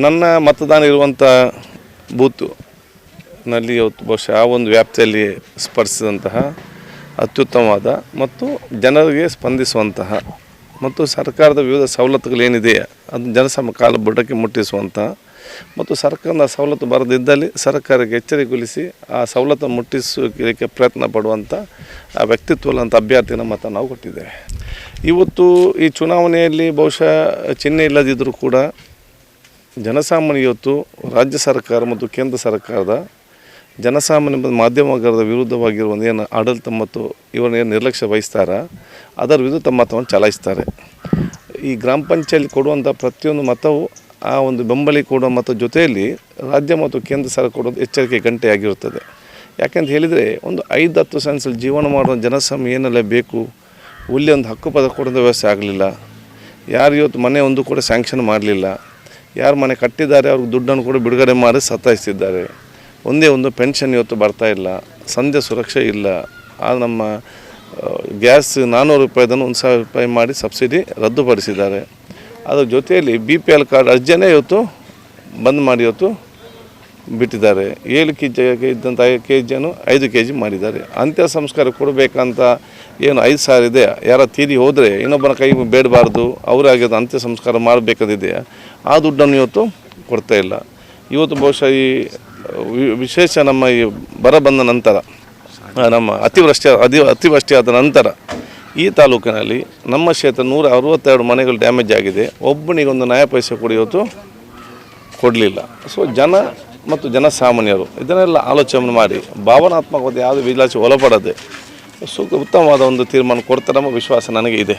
ನನ್ನ ಮತದಾನ ಇರುವಂಥ ಬೂತ್ನಲ್ಲಿ ಇವತ್ತು ಬಹುಶಃ ಆ ಒಂದು ವ್ಯಾಪ್ತಿಯಲ್ಲಿ ಸ್ಪರ್ಶಿಸಿದಂತಹ ಅತ್ಯುತ್ತಮವಾದ ಮತ್ತು ಜನರಿಗೆ ಸ್ಪಂದಿಸುವಂತಹ ಮತ್ತು ಸರ್ಕಾರದ ವಿವಿಧ ಸವಲತ್ತುಗಳೇನಿದೆ ಅದು ಕಾಲ ಬುಡಕ್ಕೆ ಮುಟ್ಟಿಸುವಂಥ ಮತ್ತು ಸರ್ಕಾರದ ಸವಲತ್ತು ಬರದಿದ್ದಲ್ಲಿ ಸರ್ಕಾರಕ್ಕೆ ಎಚ್ಚರಿಕೆಗೊಳಿಸಿ ಆ ಸವಲತ್ತು ಮುಟ್ಟಿಸೋಕ್ಕೆ ಪ್ರಯತ್ನ ಪಡುವಂಥ ಆ ವ್ಯಕ್ತಿತ್ವದಂಥ ಅಭ್ಯರ್ಥಿನ ಮತ ನಾವು ಕೊಟ್ಟಿದ್ದೇವೆ. ಇವತ್ತು ಈ ಚುನಾವಣೆಯಲ್ಲಿ ಬಹುಶಃ ಚಿಹ್ನೆ ಇಲ್ಲದಿದ್ದರೂ ಕೂಡ ಜನಸಾಮಾನ್ಯ ಇವತ್ತು ರಾಜ್ಯ ಸರ್ಕಾರ ಮತ್ತು ಕೇಂದ್ರ ಸರ್ಕಾರದ ಜನಸಾಮಾನ್ಯ ಮಾಧ್ಯಮ ವರ್ಗದ ವಿರುದ್ಧವಾಗಿರುವ ಏನು ಆಡಳಿತ ಮತ್ತು ಇವರನ್ನೇನು ನಿರ್ಲಕ್ಷ್ಯ ವಹಿಸ್ತಾರ ಅದರ ವಿರುದ್ಧ ಮತವನ್ನು ಚಲಾಯಿಸ್ತಾರೆ. ಈ ಗ್ರಾಮ ಪಂಚಾಯತ್ ಕೊಡುವಂಥ ಪ್ರತಿಯೊಂದು ಮತವು ಆ ಒಂದು ಬೆಂಬಲಿ ಕೊಡುವ ಮತ ಜೊತೆಯಲ್ಲಿ ರಾಜ್ಯ ಮತ್ತು ಕೇಂದ್ರ ಸರ್ಕಾರ ಕೊಡೋದು ಎಚ್ಚರಿಕೆ ಗಂಟೆಯಾಗಿರುತ್ತದೆ. ಯಾಕೆಂತ ಹೇಳಿದರೆ ಒಂದು 5-10 ಸೆನ್ಸಲ್ಲಿ ಜೀವನ ಮಾಡುವ ಜನಸಾಮಾನ್ಯ ಏನೆಲ್ಲ ಬೇಕು, ಇಲ್ಲಿ ಒಂದು ಹಕ್ಕುಪತ್ರ ಕೊಡೋದು ವ್ಯವಸ್ಥೆ ಆಗಲಿಲ್ಲ, ಯಾರು ಇವತ್ತು ಮನೆ ಒಂದು ಕೂಡ ಸ್ಯಾಂಕ್ಷನ್ ಮಾಡಲಿಲ್ಲ, ಯಾರು ಮನೆ ಕಟ್ಟಿದ್ದಾರೆ ಅವ್ರಿಗೆ ದುಡ್ಡನ್ನು ಕೂಡ ಬಿಡುಗಡೆ ಮಾಡಿ ಸತಾಯಿಸ್ತಿದ್ದಾರೆ, ಒಂದೇ ಒಂದು ಪೆನ್ಷನ್ ಇವತ್ತು ಬರ್ತಾಯಿಲ್ಲ, ಸಂಧ್ಯಾ ಸುರಕ್ಷೆ ಇಲ್ಲ, ನಮ್ಮ ಗ್ಯಾಸ್ 400 ರೂಪಾಯಿದನ್ನು 1000 ರೂಪಾಯಿ ಮಾಡಿ ಸಬ್ಸಿಡಿ ರದ್ದುಪಡಿಸಿದ್ದಾರೆ. ಅದರ ಜೊತೆಯಲ್ಲಿ BPL ಕಾರ್ಡ್ ಅರ್ಜಿಯೇ ಇವತ್ತು ಬಂದ್ ಮಾಡಿ ಇವತ್ತು ಬಿಟ್ಟಿದ್ದಾರೆ. 7 kg ಇದ್ದಂಥ KGಯನ್ನು 5 kg ಮಾಡಿದ್ದಾರೆ. ಅಂತ್ಯ ಸಂಸ್ಕಾರ ಕೊಡಬೇಕಂತ ಏನು 5,000 ಇದೆ, ಯಾರ ತೀರಿ ಹೋದರೆ ಇನ್ನೊಬ್ಬನ ಕೈ ಬೇಡಬಾರ್ದು, ಅವರಾಗಿ ಅದು ಅಂತ್ಯ ಸಂಸ್ಕಾರ ಮಾಡಬೇಕಾದಿದೆ, ಆ ದುಡ್ಡನ್ನು ಇವತ್ತು ಕೊಡ್ತಾಯಿಲ್ಲ. ಇವತ್ತು ಬಹುಶಃ ಈ ವಿಶೇಷ ನಮ್ಮ ಈ ಬರ ಬಂದ ನಂತರ ನಮ್ಮ ಅತಿವೃಷ್ಟಿ ಆದ ನಂತರ ಈ ತಾಲೂಕಿನಲ್ಲಿ ನಮ್ಮ ಕ್ಷೇತ್ರ 162 ಮನೆಗಳು ಡ್ಯಾಮೇಜ್ ಆಗಿದೆ. ಒಬ್ಬನಿಗೊಂದು ನ್ಯಾಯ ಪೈಸೆ ಕೂಡ ಇವತ್ತು ಕೊಡಲಿಲ್ಲ. ಸೊ ಜನ ಮತ್ತು ಜನಸಾಮಾನ್ಯರು ಇದನ್ನೆಲ್ಲ ಆಲೋಚನೆ ಮಾಡಿ ಭಾವನಾತ್ಮಕವಾದ ಯಾವುದೇ ವಿಲಾಸ ಒಳಪಡದೆ ಉತ್ತಮವಾದ ಒಂದು ತೀರ್ಮಾನ ಕೊಡ್ತಾರೆ ಎಂಬ ವಿಶ್ವಾಸ ನನಗೆ ಇದೆ.